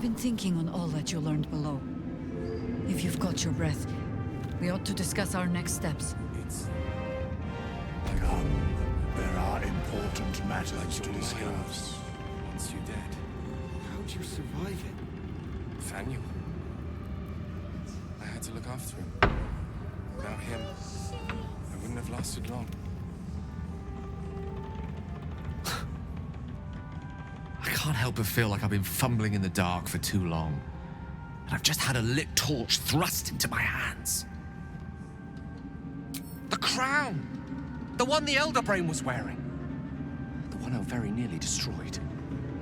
been thinking on all that you learned below. If you've got your breath, we ought to discuss our next steps. Come, there are important matters to discuss. Once you're dead, how'd you survive it? Nathaniel. I had to look after him. Without him, I wouldn't have lasted long. I can't help but feel like I've been fumbling in the dark for too long. And I've just had a lit torch thrust into my hands. The crown! The one the Elder Brain was wearing. The one I very nearly destroyed.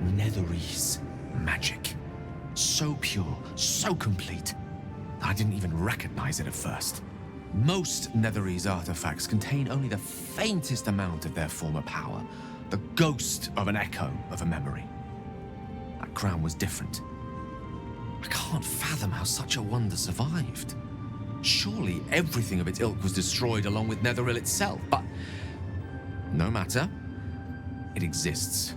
Netherese magic. So pure, so complete, that I didn't even recognize it at first. Most Netherese artifacts contain only the faintest amount of their former power, the ghost of an echo of a memory. That crown was different. I can't fathom how such a wonder survived. Surely everything of its ilk was destroyed along with Netheril itself, but no matter. It exists.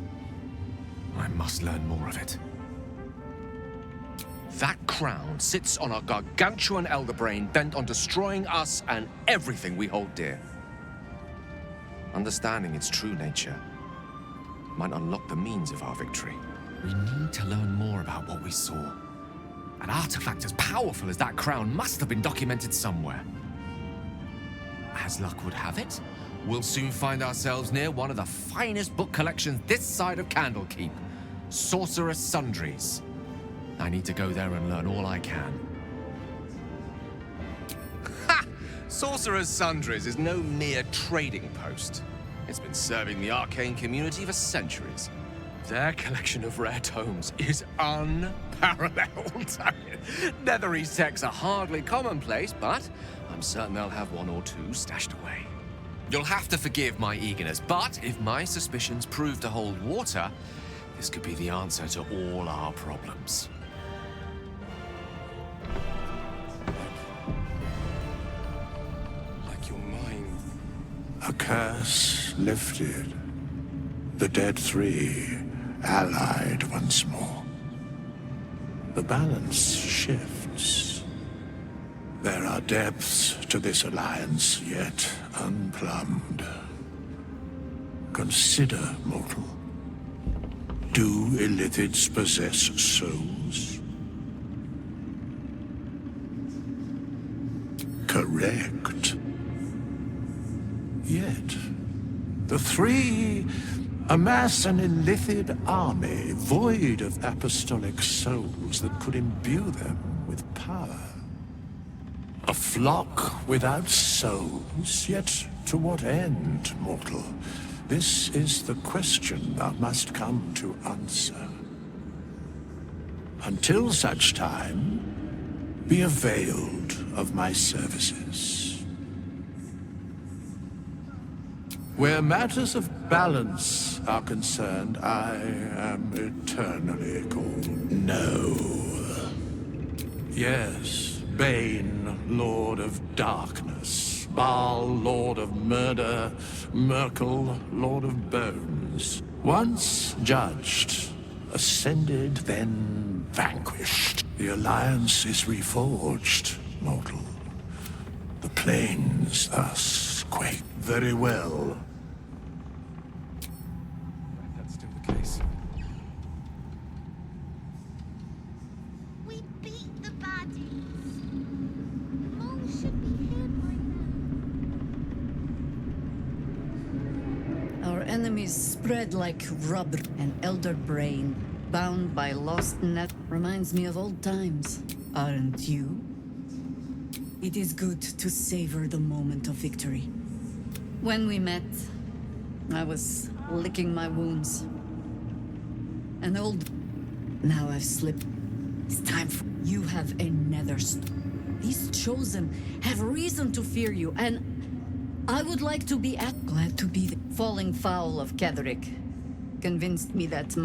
I must learn more of it. That crown sits on a gargantuan elder brain bent on destroying us and everything we hold dear. Understanding its true nature might unlock the means of our victory. We need to learn more about what we saw. An artifact as powerful as that crown must have been documented somewhere. As luck would have it, we'll soon find ourselves near one of the finest book collections this side of Candlekeep, Sorcerer's Sundries. I need to go there and learn all I can. Ha! Sorcerer's Sundries is no mere trading post. It's been serving the arcane community for centuries. Their collection of rare tomes is unparalleled. Netherese texts are hardly commonplace, but I'm certain they'll have one or two stashed away. You'll have to forgive my eagerness, but if my suspicions prove to hold water, this could be the answer to all our problems. Like your mind. A curse lifted. The dead three allied once more. The balance shifts. There are depths to this alliance yet unplumbed. Consider, mortal. Do illithids possess souls? Correct. Yet, the three amass an illithid army void of apostolic souls that could imbue them with power. A flock without souls, yet to what end, mortal? This is the question thou must come to answer. Until such time, be availed of my services. Where matters of balance are concerned, I am eternally called No. Yes, Bane, Lord of Darkness, Baal, Lord of Murder, Merkel, Lord of Bones. Once judged, ascended, then vanquished. The alliance is reforged, mortal. The plains thus quake. Very well. That's still the case. We beat the baddies. Mole should be here by now. Our enemies spread like rubber. An elder brain, bound by lost net, reminds me of old times, aren't you? It is good to savor the moment of victory. When we met, I was licking my wounds. An old... Now I've slipped. It's time for... You have a nether... These chosen have reason to fear you, and I would like to be glad to be the falling foul of Ketherick. Convinced me that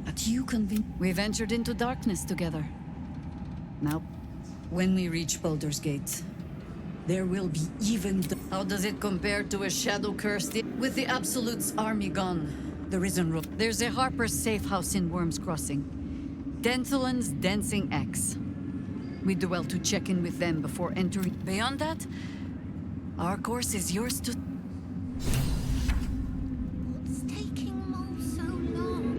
But you convinced... We ventured into darkness together. Now, when we reach Baldur's Gate, there will be even... How does it compare to a shadow curse? With the Absolute's army gone, the Risen Rook. There's a Harper's safe house in Worm's Crossing. Denselin's Dancing X. We do well to check in with them before entering. Beyond that, our course is yours to... What's taking Mole so long?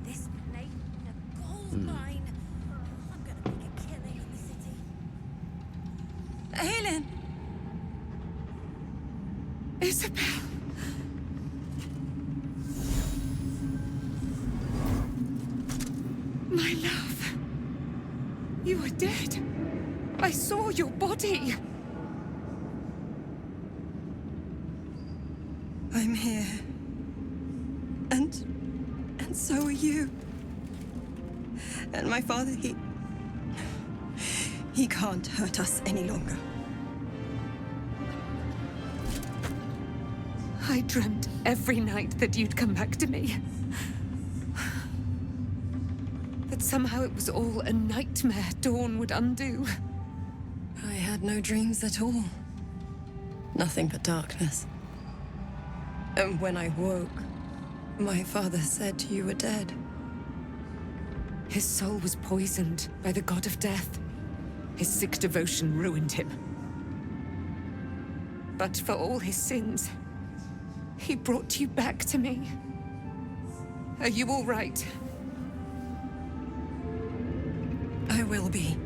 This late in a gold mine. I'm gonna make a killing in the city. Helen! Isabel! My love. You are dead. I saw your body. I'm here. And so are you. And my father, he can't hurt us any longer. I dreamt every night that you'd come back to me. That somehow it was all a nightmare Dawn would undo. I had no dreams at all. Nothing but darkness. And when I woke, my father said you were dead. His soul was poisoned by the god of death. His sick devotion ruined him. But for all his sins, he brought you back to me. Are you all right? I will be.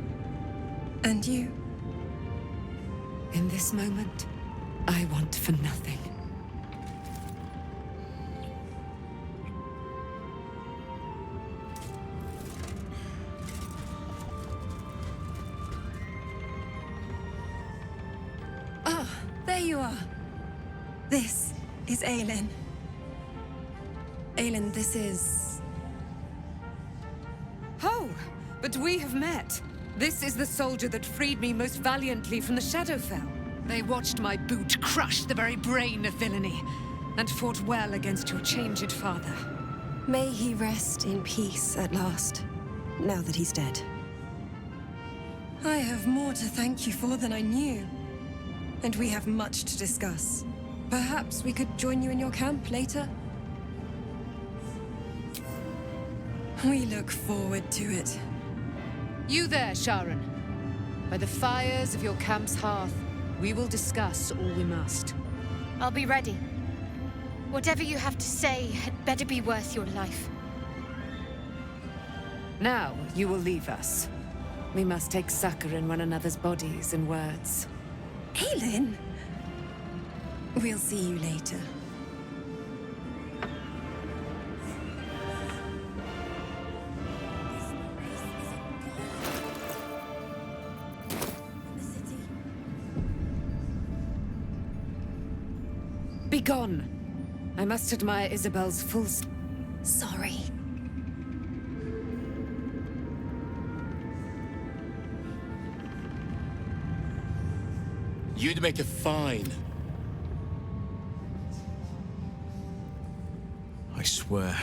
And you? In this moment, I want for nothing. There you are. This is Aelin. Aelin, this is... Oh, but we have met. This is the soldier that freed me most valiantly from the Shadowfell. They watched my boot crush the very brain of villainy, and fought well against your changed father. May he rest in peace at last, now that he's dead. I have more to thank you for than I knew. And we have much to discuss. Perhaps we could join you in your camp later? We look forward to it. You there, Sharon. By the fires of your camp's hearth, we will discuss all we must. I'll be ready. Whatever you have to say had better be worth your life. Now, you will leave us. We must take succor in one another's bodies and words. Aelin! We'll see you later. Begone! I must admire Isabel's full... Sorry. You'd make a fine. I swear,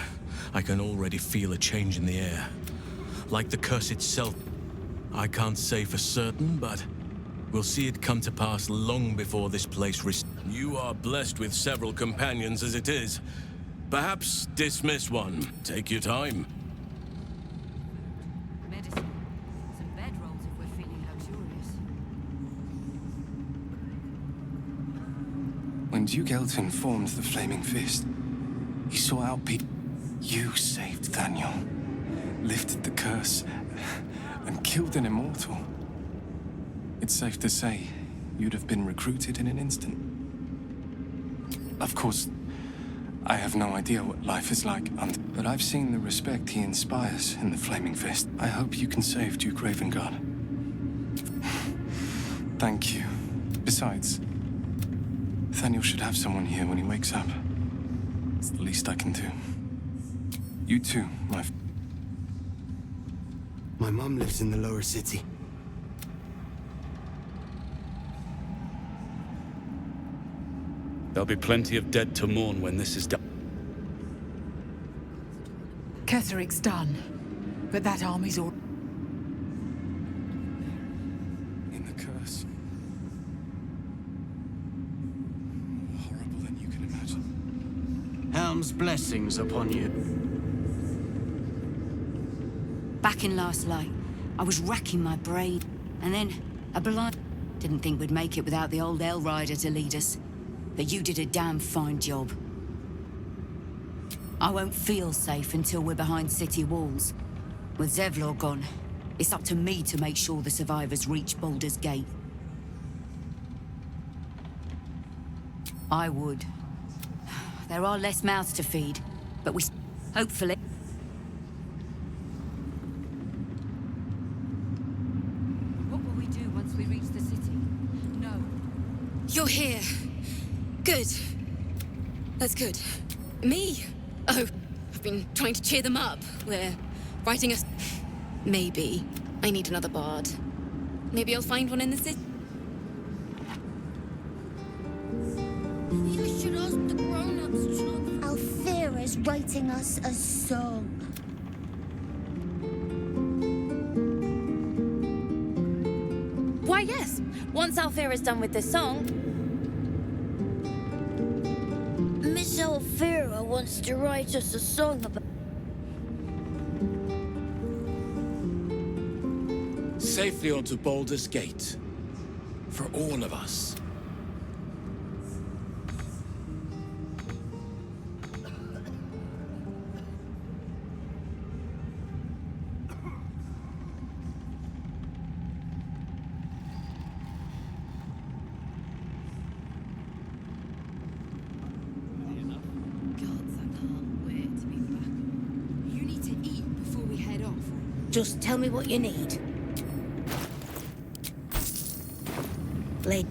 I can already feel a change in the air. Like the curse itself. I can't say for certain, but we'll see it come to pass long before this place You are blessed with several companions as it is. Perhaps dismiss one. Take your time. Medicine. Some bedrolls if we're feeling luxurious. When Duke Elton formed the Flaming Fist, he saw out people. You saved Daniel, lifted the curse, and killed an immortal. It's safe to say you'd have been recruited in an instant. Of course, I have no idea what life is like, but I've seen the respect he inspires in the Flaming Fist. I hope you can save Duke Ravengard. Thank you. Besides, Nathaniel should have someone here when he wakes up. It's the least I can do. You too, My mom lives in the lower city. There'll be plenty of dead to mourn when this is done. Kesseric's done, but that army's all... In the curse. More horrible than you can imagine. Helm's blessings upon you. Back in last light, I was racking my brain, and then a blind... Didn't think we'd make it without the old El Rider to lead us. But you did a damn fine job. I won't feel safe until we're behind city walls. With Zevlor gone, it's up to me to make sure the survivors reach Baldur's Gate. I would. There are less mouths to feed, but we... hopefully... What will we do once we reach the city? No. You're here. Good. That's good. Me? Oh, I've been trying to cheer them up. We're writing a... Maybe. I need another bard. Maybe I'll find one in the city. Maybe I should ask the grown-ups, Chuck. Alfira's writing us a song. Why, yes. Once Alfira's done with the song... Miss Alfira wants to write us a song about... Safely onto Baldur's Gate. For all of us. Just tell me what you need. Late.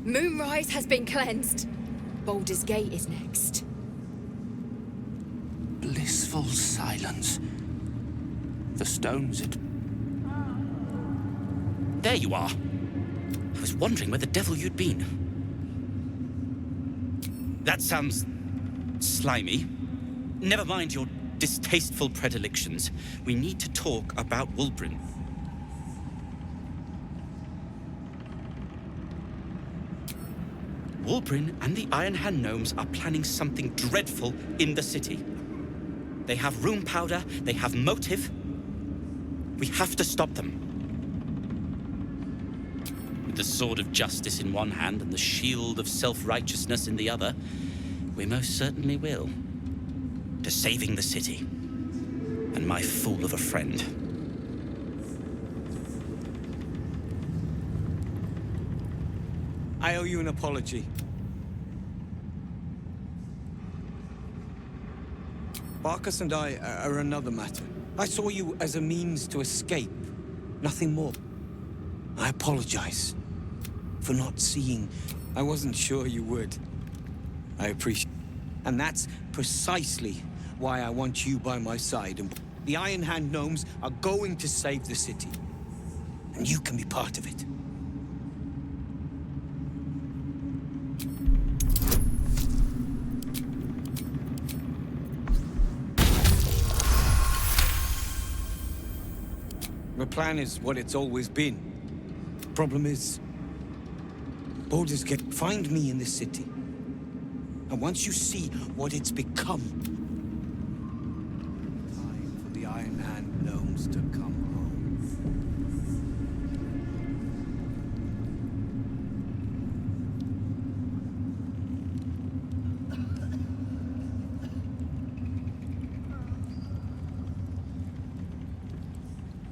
Moonrise has been cleansed. Baldur's Gate is next. Blissful silence. The stones it... There you are. I was wondering where the devil you'd been. That sounds... slimy. Never mind your distasteful predilections. We need to talk about Wulbren. Wulbren and the Iron Hand Gnomes are planning something dreadful in the city. They have rune powder, they have motive. We have to stop them. With the sword of justice in one hand and the shield of self-righteousness in the other, we most certainly will. To saving the city. And my fool of a friend. I owe you an apology. Barkus and I are another matter. I saw you as a means to escape, nothing more. I apologize for not seeing. I wasn't sure you would. I appreciate it. And that's precisely why I want you by my side. And the Iron Hand Gnomes are going to save the city. And you can be part of it. The plan is what it's always been. Problem is, Baldur's Gate, find me in the city. And once you see what it's become, time for the Iron Hand Gnomes to come home.